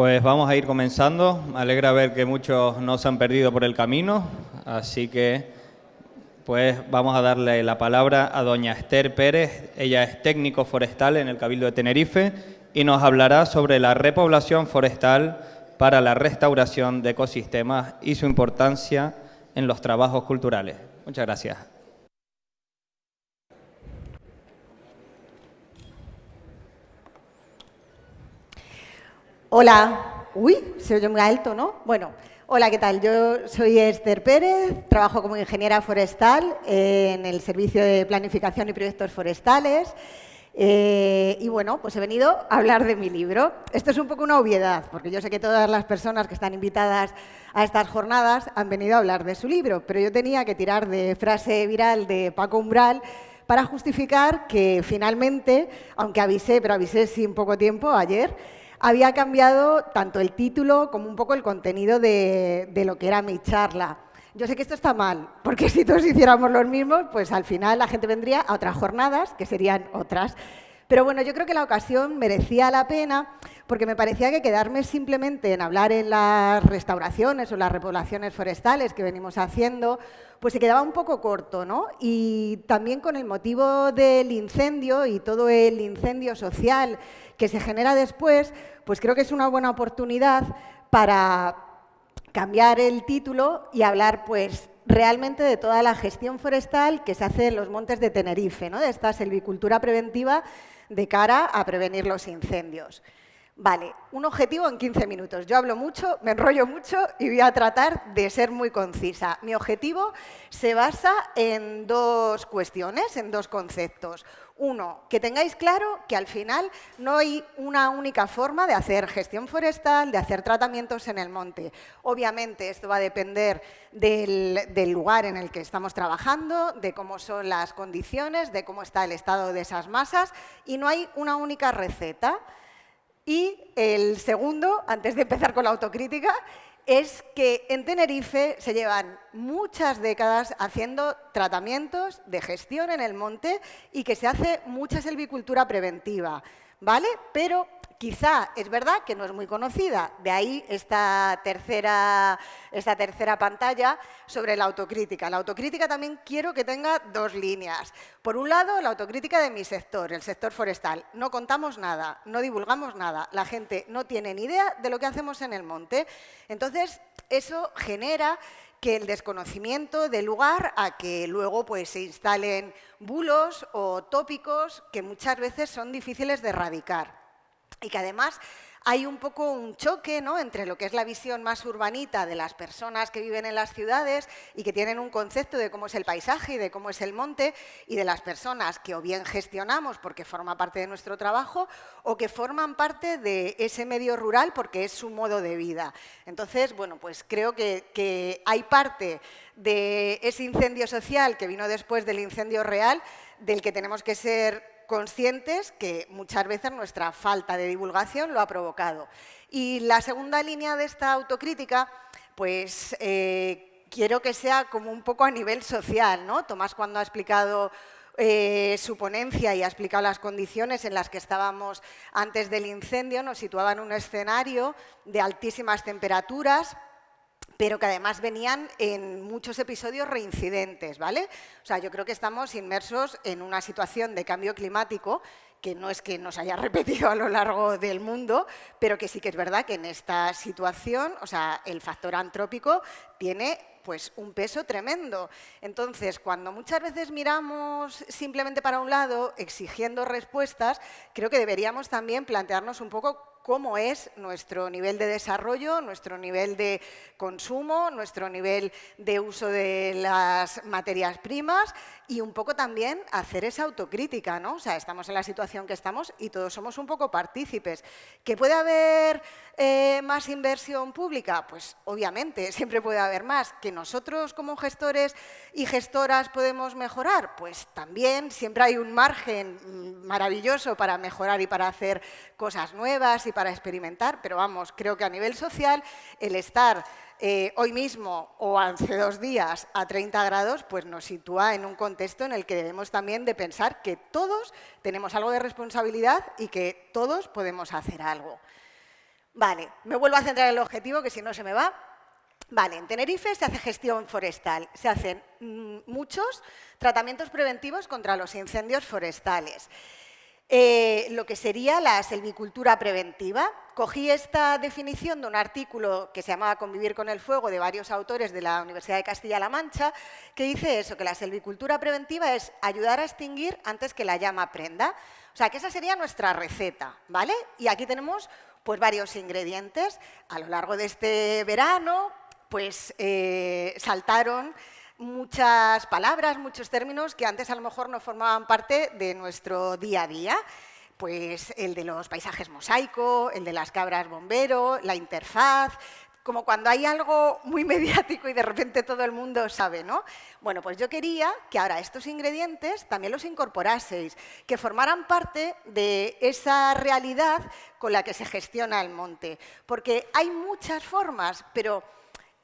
Pues vamos a ir comenzando. Me alegra ver que muchos no se han perdido por el camino, así que pues vamos a darle la palabra a doña Esther Pérez. Ella es técnico forestal en el Cabildo de Tenerife y nos hablará sobre la repoblación forestal para la restauración de ecosistemas y su importancia en los trabajos culturales. Muchas gracias. Hola. Uy, se oye muy alto, ¿no? Bueno, hola, ¿qué tal? Yo soy Esther Pérez, trabajo como ingeniera forestal en el Servicio de Planificación y Proyectos Forestales. Y bueno, pues he venido a hablar de mi libro. Esto es un poco una obviedad, porque yo sé que todas las personas que están invitadas a estas jornadas han venido a hablar de su libro, pero yo tenía que tirar de frase viral de Paco Umbral para justificar que finalmente, aunque avisé, pero avisé sin poco tiempo, ayer, había cambiado tanto el título como un poco el contenido de lo que era mi charla. Yo sé que esto está mal, porque si todos hiciéramos los mismos, pues al final la gente vendría a otras jornadas, que serían otras. Pero bueno, yo creo que la ocasión merecía la pena, porque me parecía que quedarme simplemente en hablar en las restauraciones o las repoblaciones forestales que venimos haciendo, pues se quedaba un poco corto, ¿no? Y también con el motivo del incendio y todo el incendio social que se genera después, pues creo que es una buena oportunidad para cambiar el título y hablar pues realmente de toda la gestión forestal que se hace en los montes de Tenerife, ¿no? De esta silvicultura preventiva de cara a prevenir los incendios. Vale, un objetivo en 15 minutos. Yo hablo mucho, me enrollo mucho y voy a tratar de ser muy concisa. Mi objetivo se basa en dos cuestiones, en dos conceptos. Uno, que tengáis claro que al final no hay una única forma de hacer gestión forestal, de hacer tratamientos en el monte. Obviamente esto va a depender del lugar en el que estamos trabajando, de cómo son las condiciones, de cómo está el estado de esas masas y no hay una única receta. Y el segundo, antes de empezar con la autocrítica, es que en Tenerife se llevan muchas décadas haciendo tratamientos de gestión en el monte y que se hace mucha silvicultura preventiva, ¿vale? Pero quizá es verdad que no es muy conocida, de ahí esta tercera pantalla sobre la autocrítica. La autocrítica también quiero que tenga dos líneas. Por un lado, la autocrítica de mi sector, el sector forestal. No contamos nada, no divulgamos nada, la gente no tiene ni idea de lo que hacemos en el monte. Entonces, eso genera que el desconocimiento dé lugar a que luego pues, se instalen bulos o tópicos que muchas veces son difíciles de erradicar. Y que además hay un poco un choque, ¿no?, entre lo que es la visión más urbanita de las personas que viven en las ciudades y que tienen un concepto de cómo es el paisaje y de cómo es el monte, y de las personas que o bien gestionamos porque forma parte de nuestro trabajo o que forman parte de ese medio rural porque es su modo de vida. Entonces, bueno, pues creo que hay parte de ese incendio social que vino después del incendio real del que tenemos que ser conscientes que muchas veces nuestra falta de divulgación lo ha provocado. Y la segunda línea de esta autocrítica, pues quiero que sea como un poco a nivel social, ¿no? Tomás, cuando ha explicado su ponencia y ha explicado las condiciones en las que estábamos antes del incendio, nos situaba en un escenario de altísimas temperaturas, pero que además venían en muchos episodios reincidentes, ¿vale? O sea, yo creo que estamos inmersos en una situación de cambio climático que no es que nos haya repetido a lo largo del mundo, pero que sí que es verdad que en esta situación, o sea, el factor antrópico tiene pues un peso tremendo. Entonces, cuando muchas veces miramos simplemente para un lado, exigiendo respuestas, creo que deberíamos también plantearnos un poco cómo es nuestro nivel de desarrollo, nuestro nivel de consumo, nuestro nivel de uso de las materias primas y un poco también hacer esa autocrítica, ¿no? O sea, estamos en la situación que estamos y todos somos un poco partícipes. ¿Que puede haber más inversión pública? Pues obviamente, siempre puede haber más. ¿Que nosotros como gestores y gestoras podemos mejorar? Pues también, siempre hay un margen maravilloso para mejorar y para hacer cosas nuevas y para experimentar, pero vamos, creo que a nivel social el estar hoy mismo o hace 2 días a 30 grados, pues nos sitúa en un contexto en el que debemos también de pensar que todos tenemos algo de responsabilidad y que todos podemos hacer algo. Vale, me vuelvo a centrar en el objetivo, que si no se me va. Vale, en Tenerife se hace gestión forestal, se hacen muchos tratamientos preventivos contra los incendios forestales. Lo que sería la selvicultura preventiva. Cogí esta definición de un artículo que se llamaba Convivir con el fuego, de varios autores de la Universidad de Castilla-La Mancha, que dice eso, que la selvicultura preventiva es ayudar a extinguir antes que la llama prenda. O sea, que esa sería nuestra receta, ¿vale? Y aquí tenemos pues varios ingredientes. A lo largo de este verano, pues saltaron muchas palabras, muchos términos que antes a lo mejor no formaban parte de nuestro día a día. Pues el de los paisajes mosaico, el de las cabras bombero, la interfaz, como cuando hay algo muy mediático y de repente todo el mundo sabe, ¿no? Bueno, pues yo quería que ahora estos ingredientes también los incorporaseis, que formaran parte de esa realidad con la que se gestiona el monte. Porque hay muchas formas, pero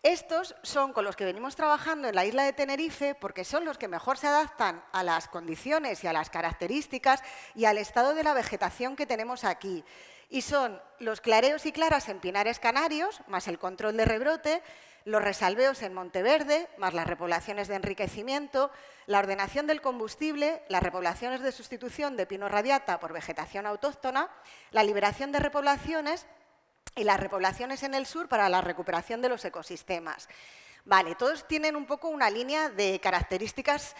estos son con los que venimos trabajando en la isla de Tenerife porque son los que mejor se adaptan a las condiciones y a las características y al estado de la vegetación que tenemos aquí. Y son los clareos y claras en pinares canarios, más el control de rebrote, los resalveos en Monteverde, más las repoblaciones de enriquecimiento, la ordenación del combustible, las repoblaciones de sustitución de pino radiata por vegetación autóctona, la liberación de repoblaciones y las repoblaciones en el sur para la recuperación de los ecosistemas. Vale, todos tienen un poco una línea de características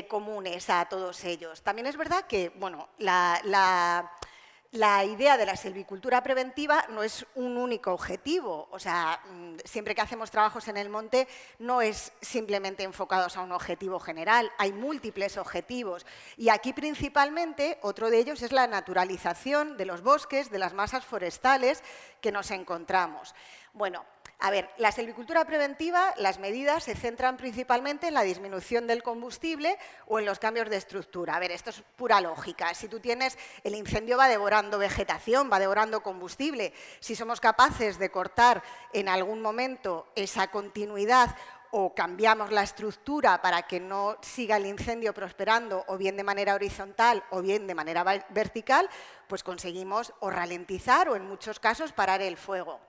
comunes a todos ellos. También es verdad que, bueno, la idea de la silvicultura preventiva no es un único objetivo. O sea, siempre que hacemos trabajos en el monte no es simplemente enfocados a un objetivo general, hay múltiples objetivos. Y aquí principalmente otro de ellos es la naturalización de los bosques, de las masas forestales que nos encontramos. Bueno, a ver, la silvicultura preventiva, las medidas se centran principalmente en la disminución del combustible o en los cambios de estructura. A ver, esto es pura lógica. Si tú tienes, el incendio va devorando vegetación, va devorando combustible. Si somos capaces de cortar en algún momento esa continuidad o cambiamos la estructura para que no siga el incendio prosperando o bien de manera horizontal o bien de manera vertical, pues conseguimos o ralentizar o en muchos casos parar el fuego.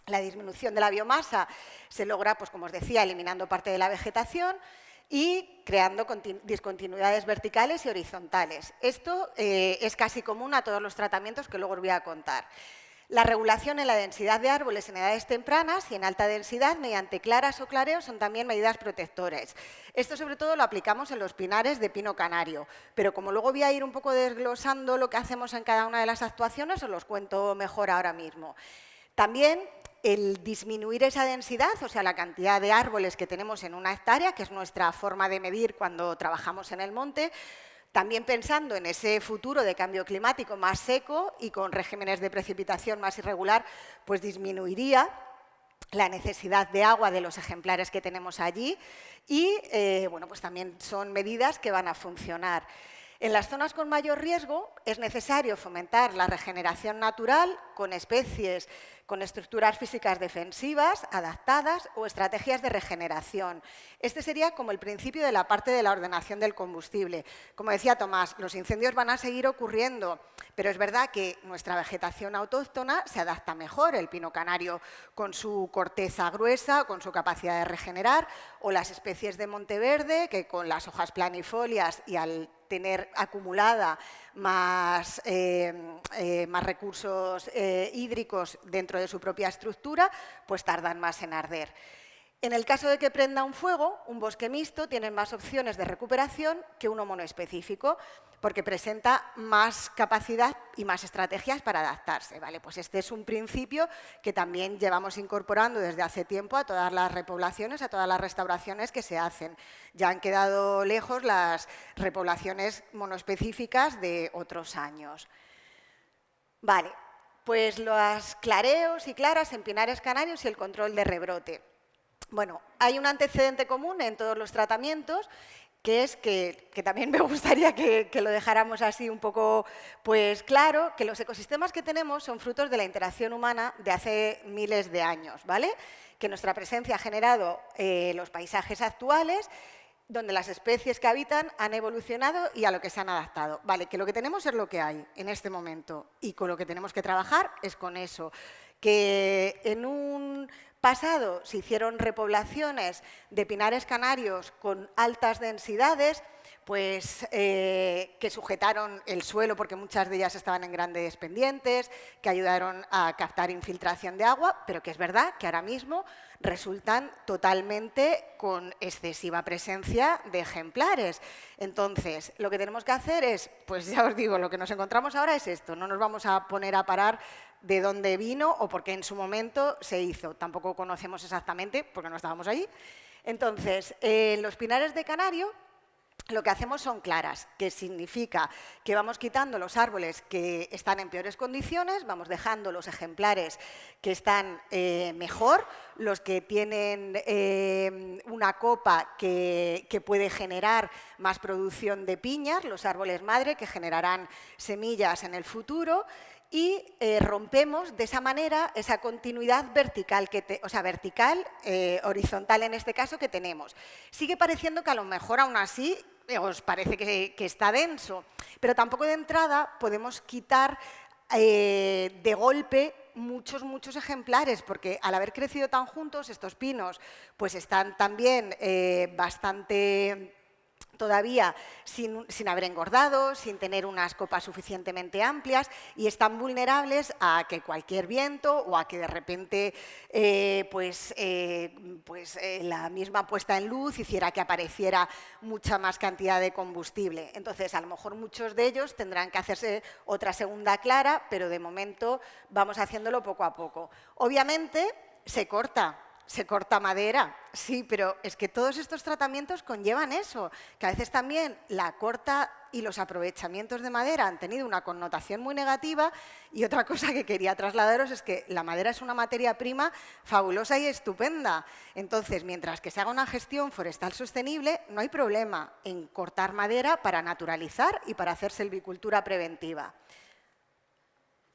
La disminución de la biomasa se logra, pues como os decía, eliminando parte de la vegetación y creando discontinuidades verticales y horizontales. Esto es casi común a todos los tratamientos que luego os voy a contar. La regulación en la densidad de árboles en edades tempranas y en alta densidad mediante claras o clareos son también medidas protectoras. Esto sobre todo lo aplicamos en los pinares de pino canario, pero como luego voy a ir un poco desglosando lo que hacemos en cada una de las actuaciones, os los cuento mejor ahora mismo. También el disminuir esa densidad, o sea, la cantidad de árboles que tenemos en una hectárea, que es nuestra forma de medir cuando trabajamos en el monte, también pensando en ese futuro de cambio climático más seco y con regímenes de precipitación más irregular, pues disminuiría la necesidad de agua de los ejemplares que tenemos allí y, bueno, pues también son medidas que van a funcionar. En las zonas con mayor riesgo es necesario fomentar la regeneración natural con especies con estructuras físicas defensivas, adaptadas o estrategias de regeneración. Este sería como el principio de la parte de la ordenación del combustible. Como decía Tomás, los incendios van a seguir ocurriendo, pero es verdad que nuestra vegetación autóctona se adapta mejor, el pino canario con su corteza gruesa, con su capacidad de regenerar, o las especies de Monteverde, que con las hojas planifolias y al tener acumulada más recursos hídricos dentro de su propia estructura, pues tardan más en arder. En el caso de que prenda un fuego, un bosque mixto tiene más opciones de recuperación que uno monoespecífico, porque presenta más capacidad y más estrategias para adaptarse. ¿Vale? Pues este es un principio que también llevamos incorporando desde hace tiempo a todas las repoblaciones, a todas las restauraciones que se hacen. Ya han quedado lejos las repoblaciones monoespecíficas de otros años. Vale, pues los clareos y claras en pinares canarios y el control de rebrote. Bueno, hay un antecedente común en todos los tratamientos, que es que también me gustaría que lo dejáramos así un poco pues claro, que los ecosistemas que tenemos son frutos de la interacción humana de hace miles de años, ¿vale? Que nuestra presencia ha generado los paisajes actuales, donde las especies que habitan han evolucionado y a lo que se han adaptado. Vale, que lo que tenemos es lo que hay en este momento y con lo que tenemos que trabajar es con eso. Que en un pasado se hicieron repoblaciones de pinares canarios con altas densidades, pues que sujetaron el suelo porque muchas de ellas estaban en grandes pendientes, que ayudaron a captar infiltración de agua, pero que es verdad que ahora mismo resultan totalmente con excesiva presencia de ejemplares. Entonces, lo que tenemos que hacer es, pues ya os digo, lo que nos encontramos ahora es esto, no nos vamos a poner a parar de dónde vino o por qué en su momento se hizo. Tampoco conocemos exactamente porque no estábamos allí. Entonces, en los pinares de Canario, lo que hacemos son claras, que significa que vamos quitando los árboles que están en peores condiciones, vamos dejando los ejemplares que están mejor, los que tienen una copa que puede generar más producción de piñas, los árboles madre que generarán semillas en el futuro, y rompemos de esa manera esa continuidad vertical, horizontal en este caso, que tenemos. Sigue pareciendo que a lo mejor aún así os parece que está denso, pero tampoco de entrada podemos quitar de golpe muchos ejemplares, porque al haber crecido tan juntos, estos pinos pues están también bastante todavía sin haber engordado, sin tener unas copas suficientemente amplias y están vulnerables a que cualquier viento o a que de repente la misma puesta en luz hiciera que apareciera mucha más cantidad de combustible. Entonces, a lo mejor muchos de ellos tendrán que hacerse otra segunda clara, pero de momento vamos haciéndolo poco a poco. Obviamente, se corta madera, sí, pero es que todos estos tratamientos conllevan eso, que a veces también la corta y los aprovechamientos de madera han tenido una connotación muy negativa, y otra cosa que quería trasladaros es que la madera es una materia prima fabulosa y estupenda. Entonces, mientras que se haga una gestión forestal sostenible, no hay problema en cortar madera para naturalizar y para hacer silvicultura preventiva.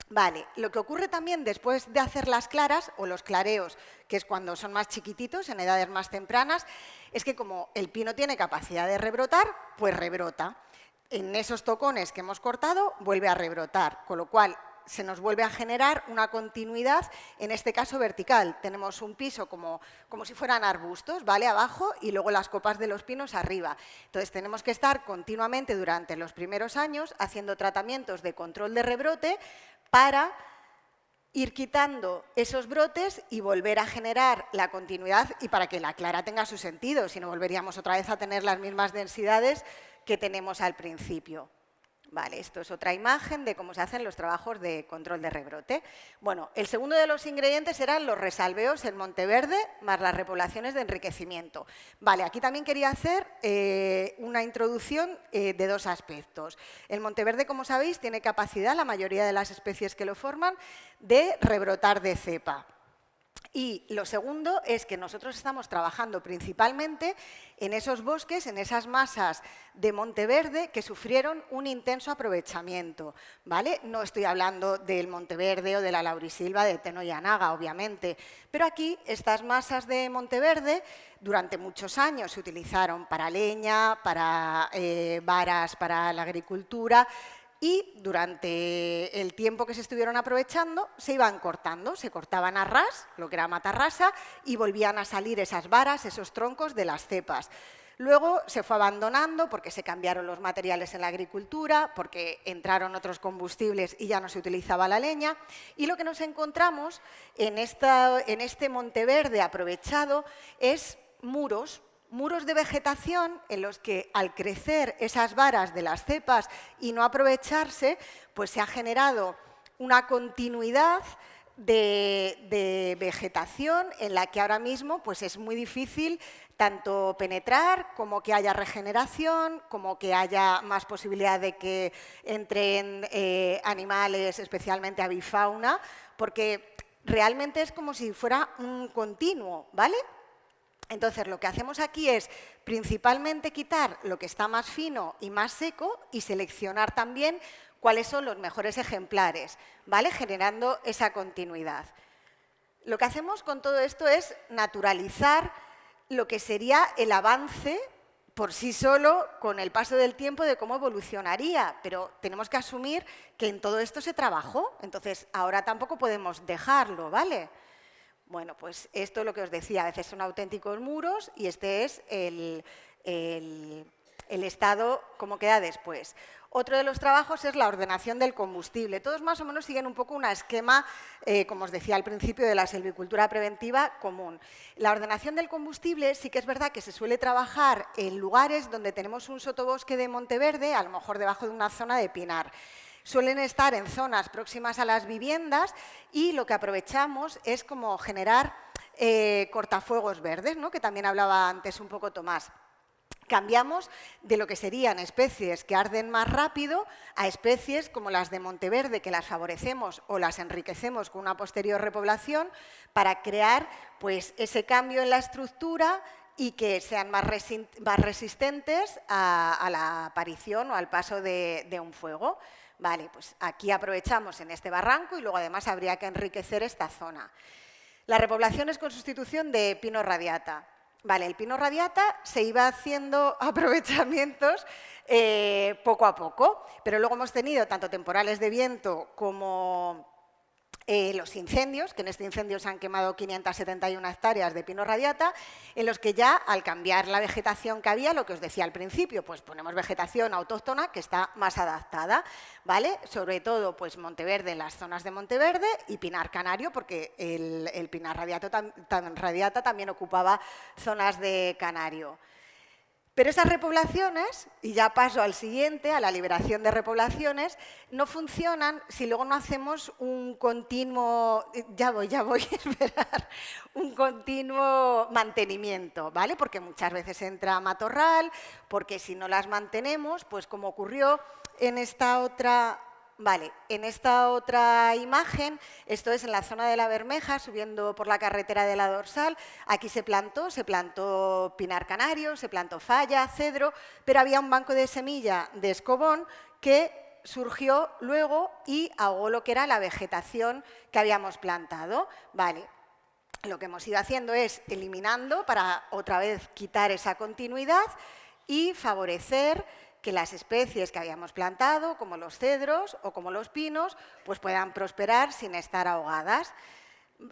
Vale, lo que ocurre también después de hacer las claras o los clareos, que es cuando son más chiquititos, en edades más tempranas, es que como el pino tiene capacidad de rebrotar, pues rebrota. En esos tocones que hemos cortado vuelve a rebrotar, con lo cual se nos vuelve a generar una continuidad, en este caso vertical. Tenemos un piso como si fueran arbustos, ¿vale? Abajo, y luego las copas de los pinos arriba. Entonces tenemos que estar continuamente durante los primeros años haciendo tratamientos de control de rebrote para ir quitando esos brotes y volver a generar la continuidad y para que la clara tenga su sentido, si no volveríamos otra vez a tener las mismas densidades que tenemos al principio. Vale, esto es otra imagen de cómo se hacen los trabajos de control de rebrote. Bueno, el segundo de los ingredientes eran los resalveos en Monteverde más las repoblaciones de enriquecimiento. Vale, aquí también quería hacer una introducción de dos aspectos. El Monteverde, como sabéis, tiene capacidad, la mayoría de las especies que lo forman, de rebrotar de cepa. Y lo segundo es que nosotros estamos trabajando principalmente en esos bosques, en esas masas de Monteverde que sufrieron un intenso aprovechamiento, ¿vale? No estoy hablando del Monteverde o de la laurisilva de Teno y Anaga, obviamente, pero aquí estas masas de Monteverde durante muchos años se utilizaron para leña, para varas, para la agricultura. Y durante el tiempo que se estuvieron aprovechando, se iban cortando, se cortaban a ras, lo que era matarrasa, y volvían a salir esas varas, esos troncos de las cepas. Luego se fue abandonando porque se cambiaron los materiales en la agricultura, porque entraron otros combustibles y ya no se utilizaba la leña. Y lo que nos encontramos en este Monteverde aprovechado es muros de vegetación en los que al crecer esas varas de las cepas y no aprovecharse, pues se ha generado una continuidad de vegetación en la que ahora mismo pues es muy difícil tanto penetrar como que haya regeneración, como que haya más posibilidad de que entren animales, especialmente avifauna, porque realmente es como si fuera un continuo, ¿vale? Entonces, lo que hacemos aquí es principalmente quitar lo que está más fino y más seco y seleccionar también cuáles son los mejores ejemplares, ¿vale? Generando esa continuidad. Lo que hacemos con todo esto es naturalizar lo que sería el avance por sí solo con el paso del tiempo de cómo evolucionaría, pero tenemos que asumir que en todo esto se trabajó, entonces ahora tampoco podemos dejarlo, ¿vale? Bueno, pues esto es lo que os decía, a veces son auténticos muros y este es el estado como queda después. Otro de los trabajos es la ordenación del combustible. Todos más o menos siguen un poco un esquema, como os decía al principio, de la silvicultura preventiva común. La ordenación del combustible sí que es verdad que se suele trabajar en lugares donde tenemos un sotobosque de Monteverde, a lo mejor debajo de una zona de pinar. Suelen estar en zonas próximas a las viviendas y lo que aprovechamos es como generar cortafuegos verdes, ¿no? Que también hablaba antes un poco Tomás. Cambiamos de lo que serían especies que arden más rápido a especies como las de Monteverde, que las favorecemos o las enriquecemos con una posterior repoblación para crear pues, ese cambio en la estructura y que sean más resistentes a la aparición o al paso de un fuego. Vale, pues aquí aprovechamos en este barranco y luego además habría que enriquecer esta zona. La repoblación es con sustitución de pino radiata. Vale, el pino radiata se iba haciendo aprovechamientos poco a poco, pero luego hemos tenido tanto temporales de viento como los incendios, que en este incendio se han quemado 571 hectáreas de pino radiata, en los que ya al cambiar la vegetación que había, lo que os decía al principio, pues ponemos vegetación autóctona que está más adaptada, ¿vale? Sobre todo pues Monteverde en las zonas de Monteverde y pinar canario, porque el pinar radiata también ocupaba zonas de canario. Pero esas repoblaciones, y ya paso al siguiente, a la liberación de repoblaciones, no funcionan si luego no hacemos un continuo, ya voy, esperar, un continuo mantenimiento, ¿vale? Porque muchas veces entra matorral, porque si no las mantenemos, pues como ocurrió en esta otra... Vale, en esta otra imagen, esto es en la zona de la Bermeja, subiendo por la carretera de la Dorsal, aquí se plantó pinar canario, se plantó falla, cedro, pero había un banco de semilla de escobón que surgió luego y ahogó lo que era la vegetación que habíamos plantado. Vale, lo que hemos ido haciendo es eliminando para otra vez quitar esa continuidad y favorecer que las especies que habíamos plantado, como los cedros o como los pinos, pues puedan prosperar sin estar ahogadas.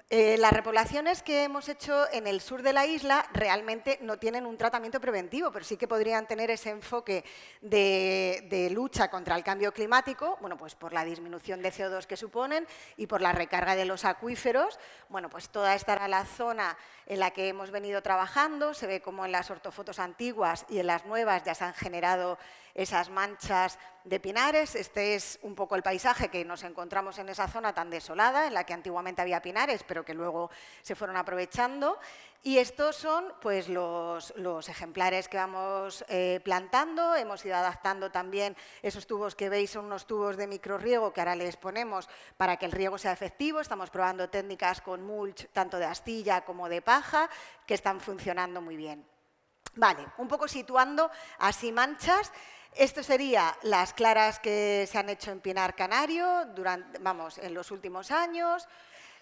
Las repoblaciones que hemos hecho en el sur de la isla realmente no tienen un tratamiento preventivo, pero sí que podrían tener ese enfoque de lucha contra el cambio climático, bueno, pues por la disminución de CO2 que suponen y por la recarga de los acuíferos. Bueno, pues toda esta era la zona en la que hemos venido trabajando. Se ve como en las ortofotos antiguas y en las nuevas ya se han generado esas manchas de pinares. Este es un poco el paisaje que nos encontramos en esa zona tan desolada, en la que antiguamente había pinares, pero que luego se fueron aprovechando. Y estos son pues, los ejemplares que vamos plantando. Hemos ido adaptando también esos tubos que veis, son unos tubos de microrriego que ahora les ponemos para que el riego sea efectivo. Estamos probando técnicas con mulch, tanto de astilla como de paja, que están funcionando muy bien. Vale, un poco situando así manchas. Esto serían las claras que se han hecho en pinar canario en los últimos años,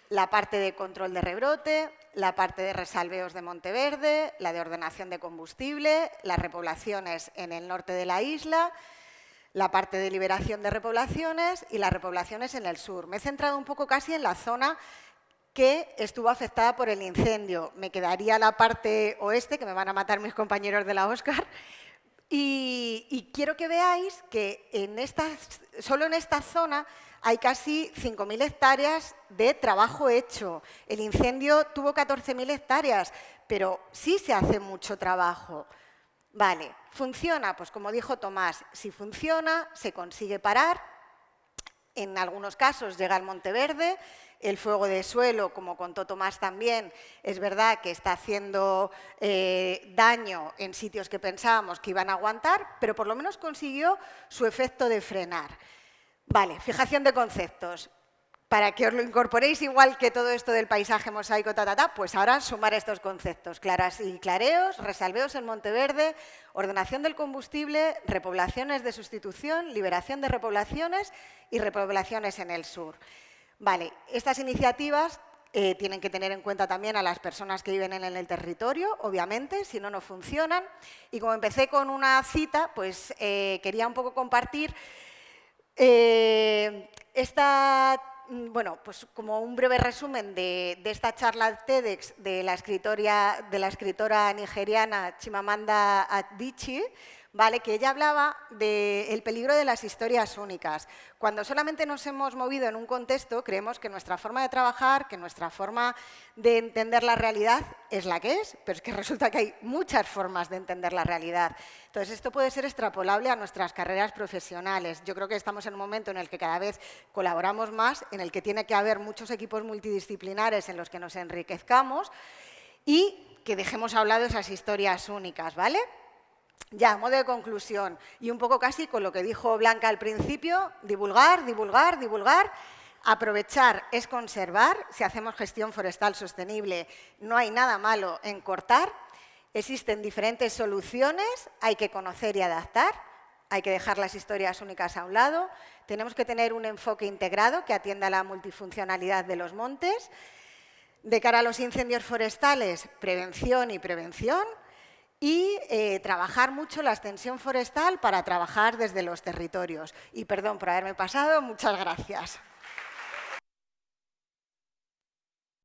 la parte de control de rebrote, la parte de resalveos de Monteverde, la de ordenación de combustible, las repoblaciones en el norte de la isla, la parte de liberación de repoblaciones y las repoblaciones en el sur. Me he centrado un poco casi en la zona que estuvo afectada por el incendio. Me quedaría la parte oeste, que me van a matar mis compañeros de la Óscar. Y quiero que veáis que solo en esta zona hay casi 5.000 hectáreas de trabajo hecho. El incendio tuvo 14.000 hectáreas, pero sí se hace mucho trabajo. Vale, ¿funciona? Pues como dijo Tomás, si funciona, se consigue parar. En algunos casos llega el Monteverde. El fuego de suelo, como contó Tomás también, es verdad que está haciendo daño en sitios que pensábamos que iban a aguantar, pero por lo menos consiguió su efecto de frenar. Vale, fijación de conceptos. Para que os lo incorporéis igual que todo esto del paisaje mosaico, pues ahora sumar estos conceptos. Claras y clareos, resalveos en Monteverde, ordenación del combustible, repoblaciones de sustitución, liberación de repoblaciones y repoblaciones en el sur. Vale, estas iniciativas tienen que tener en cuenta también a las personas que viven en el territorio, obviamente, si no, no funcionan. Y como empecé con una cita, pues quería un poco compartir bueno, pues como un breve resumen de esta charla TEDx de la escritora nigeriana Chimamanda Adichie, ¿vale? Que ella hablaba del peligro de las historias únicas. Cuando solamente nos hemos movido en un contexto, creemos que nuestra forma de trabajar, que nuestra forma de entender la realidad es la que es, pero es que resulta que hay muchas formas de entender la realidad. Entonces, esto puede ser extrapolable a nuestras carreras profesionales. Yo creo que estamos en un momento en el que cada vez colaboramos más, en el que tiene que haber muchos equipos multidisciplinares en los que nos enriquezcamos y que dejemos a un lado esas historias únicas, ¿vale? Ya, a modo de conclusión, y un poco casi con lo que dijo Blanca al principio, divulgar, divulgar, divulgar. Aprovechar es conservar. Si hacemos gestión forestal sostenible, no hay nada malo en cortar. Existen diferentes soluciones, hay que conocer y adaptar. Hay que dejar las historias únicas a un lado. Tenemos que tener un enfoque integrado que atienda a la multifuncionalidad de los montes. De cara a los incendios forestales, prevención y prevención. Y trabajar mucho la extensión forestal para trabajar desde los territorios. Y perdón por haberme pasado, muchas gracias.